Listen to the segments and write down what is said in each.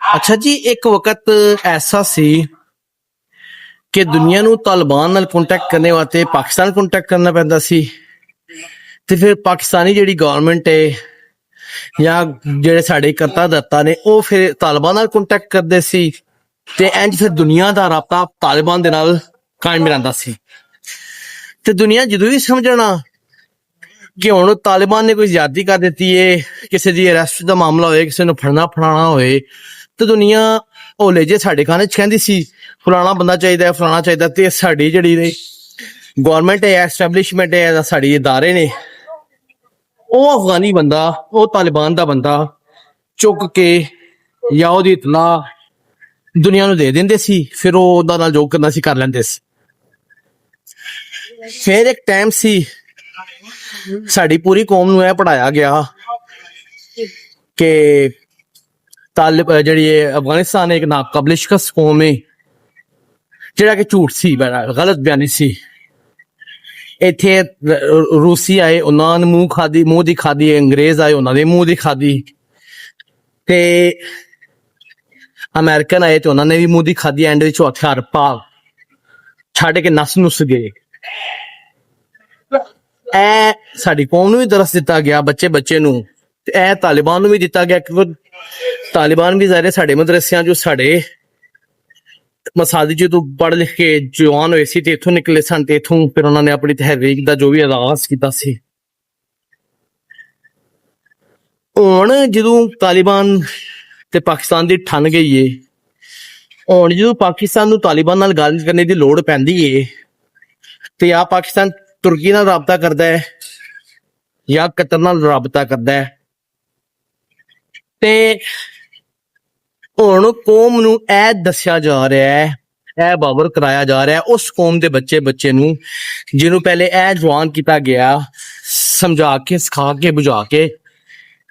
ਅੱਛਾ ਜੀ, ਇੱਕ ਵਕਤ ਐਸਾ ਸੀ ਕਿ ਦੁਨੀਆ ਨੂੰ ਤਾਲਿਬਾਨ ਨਾਲ ਕੰਟੈਕਟ ਕਰਨੇ ਵਾਸਤੇ ਪਾਕਿਸਤਾਨ ਕੰਟੈਕਟ ਕਰਨਾ ਪੈਂਦਾ ਸੀ ਤੇ ਫਿਰ ਪਾਕਿਸਤਾਨੀ ਜਿਹੜੀ ਗਵਰਨਮੈਂਟ ਹੈ ਜਾਂ ਜਿਹੜੇ ਸਾਡੇ ਕਰਤਾ ਦਰਤਾ ਨੇ ਉਹ ਫਿਰ ਤਾਲਿਬਾਨ ਨਾਲ ਕੰਟੈਕਟ ਕਰਦੇ ਸੀ ਤੇ ਇੰਜ ਫਿਰ ਦੁਨੀਆ ਦਾ ਰਾਬਤਾ ਤਾਲਿਬਾਨ ਦੇ ਨਾਲ ਕਾਇਮ ਰਹਿੰਦਾ ਸੀ। ਤੇ ਦੁਨੀਆ ਜਦੋਂ ਵੀ ਸਮਝਣਾ ਕਿ ਹੁਣ ਤਾਲਿਬਾਨ ਨੇ ਕੋਈ ਜ਼ਿਆਦਤੀ ਕਰ ਦਿੱਤੀ ਏ, ਕਿਸੇ ਦੀ ਅਰੈਸਟ ਦਾ ਮਾਮਲਾ ਹੋਏ, ਕਿਸੇ ਨੂੰ ਫੜਨਾ ਫੜਾਣਾ ਹੋਏ, ਤੇ ਦੁਨੀਆ ਹੋਲੇ ਜੇ ਸਾਡੇ ਖਾਨੇ ਚ ਕਹਿੰਦੀ ਸੀ ਫਲਾਣਾ ਬੰਦਾ ਚਾਹੀਦਾ, ਫਲਾਣਾ ਚਾਹੀਦਾ, ਤੇ ਸਾਡੀ ਜਿਹੜੀ ਗੌਰਮੈਂਟ ਹੈ, ਐਸਟੈਬਲਿਸ਼ਮੈਂਟ ਹੈ, ਸਾਡੀ ਇਦਾਰੇ ਨੇ, ਉਹ ਅਫਗਾਨੀ ਬੰਦਾ, ਉਹ ਤਾਲਿਬਾਨ ਦਾ ਬੰਦਾ ਚੁੱਕ ਕੇ ਜਾਂ ਉਹਦੀ ਇਤਲਾ ਦੁਨੀਆ ਨੂੰ ਦੇ ਦਿੰਦੇ ਸੀ, ਫਿਰ ਉਹ ਉਹਦਾ ਨਾਲ ਜੋ ਕਰਨਾ ਸੀ ਕਰ ਲੈਂਦੇ ਸੀ। ਫਿਰ ਇੱਕ ਟਾਈਮ ਸੀ ਸਾਡੀ ਪੂਰੀ ਕੌਮ ਨੂੰ ਇਹ ਪੜਾਇਆ ਗਿਆ ਕਿ ਜਿਹੜੀ ਅਫਗਾਨਿਸਤਾਨ ਇੱਕ ਨਾਕਾਬਿਲ ਸ਼ਿਕਸਤ ਕੌਮ ਹੈ, ਜਿਹੜਾ ਕਿ ਝੂਠ ਸੀ, ਗਲਤ ਬਿਆਨੀ ਸੀ। ਇੱਥੇ ਰੂਸੀ ਆਏ, ਉਹਨਾਂ ਨੇ ਮੂੰਹ ਦੀ ਖਾਦੀ, ਅੰਗਰੇਜ਼ ਆਏ, ਉਹਨਾਂ ਦੇ ਮੂੰਹ ਦੀ ਖਾਦੀ, ਤੇ ਅਮਰੀਕਨ ਆਏ ਤੇ ਉਹਨਾਂ ਨੇ ਵੀ ਮੂੰਹ ਦੀ ਖਾਦੀ। ਐਂਡ ਵਿੱਚ ਹਥਿਆਰ ਪਾ ਛੱਡ ਕੇ ਨੱਸ ਨੁੱਸ ਗਏ। ਇਹ ਸਾਡੀ ਕੌਮ ਨੂੰ ਵੀ ਦਰਸ ਦਿੱਤਾ ਗਿਆ, ਬੱਚੇ ਨੂੰ, ਤੇ ਇਹ ਤਾਲਿਬਾਨ ਨੂੰ ਵੀ ਦਿੱਤਾ ਗਿਆ, ਕਿਉਂਕਿ ਤਾਲਿਬਾਨ ਵੀ ਜ਼ਾਹਿਰ ਸਾਡੇ ਮਦਰਸਿਆਂ ਜੋ ਸਾਡੇ ਮਸਾਜਿਦ ਜਦੋਂ ਪੜ੍ਹ ਲਿਖ ਕੇ ਜਵਾਨ ਹੋਏ ਸੀ ਤੇ ਇੱਥੋਂ ਨਿਕਲੇ ਸਨ, ਤੇ ਇੱਥੋਂ ਫਿਰ ਉਹਨਾਂ ਨੇ ਆਪਣੀ ਤਹਿਰੀਕ ਦਾ ਜੋ ਵੀ ਆਗਾਜ਼ ਕੀਤਾ ਸੀ। ਹੁਣ ਜਦੋਂ ਤਾਲਿਬਾਨ ਤੇ ਪਾਕਿਸਤਾਨ ਦੀ ਠਣ ਗਈ ਏ, ਹੁਣ ਜਦੋਂ ਪਾਕਿਸਤਾਨ ਨੂੰ ਤਾਲਿਬਾਨ ਨਾਲ ਗੱਲ ਕਰਨੇ ਦੀ ਲੋੜ ਪੈਂਦੀ ਏ ਤੇ ਆ ਪਾਕਿਸਤਾਨ ਤੁਰਕੀ ਨਾਲ ਰਾਬਤਾ ਕਰਦਾ ਹੈ ਜਾਂ ਕਤਰ ਨਾਲ ਰਾਬਤਾ ਕਰਦਾ ਹੈ, ਤੇ ਹੁਣ ਕੌਮ ਨੂੰ ਇਹ ਦੱਸਿਆ ਜਾ ਰਿਹਾ ਹੈ, ਇਹ ਬਾਬਰ ਕਰਾਇਆ ਜਾ ਰਿਹਾ ਉਸ ਕੌਮ ਦੇ ਬੱਚੇ ਨੂੰ ਜਿਹਨੂੰ ਪਹਿਲੇ ਇਹ ਜਵਾਨ ਕੀਤਾ ਗਿਆ, ਸਮਝਾ ਕੇ, ਸਿਖਾ ਕੇ, ਬੁਝਾ ਕੇ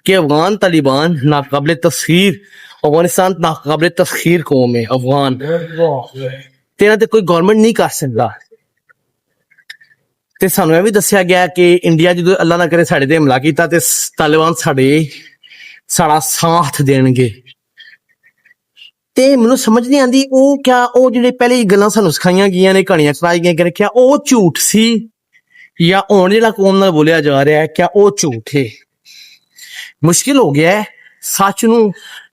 ਕਿ ਅਫਗਾਨ ਤਾਲਿਬਾਨ ਨਾਕਾਬਲੇ ਤਸਖੀਰ, ਅਫਗਾਨਿਸਤਾਨ ਨਾਕਾਬਲੇ ਤਸਖੀਰ ਕੌਮ ਹੈ ਅਫਗਾਨ, ਤੇ ਇਹਨਾਂ ਤੇ ਕੋਈ ਗਵਰਨਮੈਂਟ ਨਹੀਂ ਕਰ ਸਕਦਾ। ਤੇ ਸਾਨੂੰ ਇਹ ਵੀ ਦੱਸਿਆ ਗਿਆ ਕਿ ਇੰਡੀਆ ਜਦੋਂ ਅੱਲਾ ਨਾ ਕਰੇ ਸਾਡੇ ਤੇ ਹਮਲਾ ਕੀਤਾ ਤੇ ਤਾਲਿਬਾਨ ਸਾਡਾ ਸਾਥ ਦੇਣਗੇ। ਤੇ ਮੈਨੂੰ ਸਮਝ ਨਹੀਂ ਆਉਂਦੀ ਉਹ ਜਿਹੜੇ ਪਹਿਲੇ ਗੱਲਾਂ ਸਾਨੂੰ ਸਿਖਾਈਆਂ ਗਈਆਂ ਨੇ, ਕਹਾਣੀਆਂ ਸੁਣਾਈ ਗਈਆਂ ਕਿ ਰੱਖਿਆ, ਉਹ ਝੂਠ ਸੀ ਜਾਂ ਹੁਣ ਜਿਹੜਾ ਕੌਮ ਨਾਲ ਬੋਲਿਆ ਜਾ ਰਿਹਾ ਹੈ ਕਿਆ ਉਹ ਝੂਠ ਹੈ? ਮੁਸ਼ਕਿਲ ਹੋ ਗਿਆ ਹੈ ਸੱਚ ਨੂੰ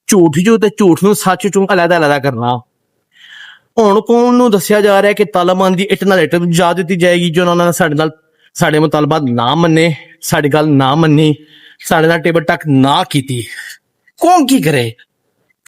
ਝੂਠ ਤੇ ਝੂਠ ਨੂੰ ਸੱਚ ਚੋਂ ਅਲੱਗ ਕਰਨਾ। ਹੁਣ ਕੌਮ ਨੂੰ ਦੱਸਿਆ ਜਾ ਰਿਹਾ ਕਿ ਤਾਲਿਬਾਨ ਦੀ ਇੱਟ ਨਾਲ ਇੱਟ ਜਾ ਦਿੱਤੀ ਜਾਏਗੀ ਜੇ ਉਹਨਾਂ ਨੇ ਸਾਡੇ ਮੁਤਾਲਬਾਤ ਨਾ ਮੰਨੇ, ਸਾਡੀ ਗੱਲ ਨਾ ਮੰਨੀ, ਸਾਡੇ ਨਾਲ ਟੇਬਲ ਟੱਕ ਨਾ ਕੀਤੀ। ਕੌਮ ਕੀ ਕਰੇ?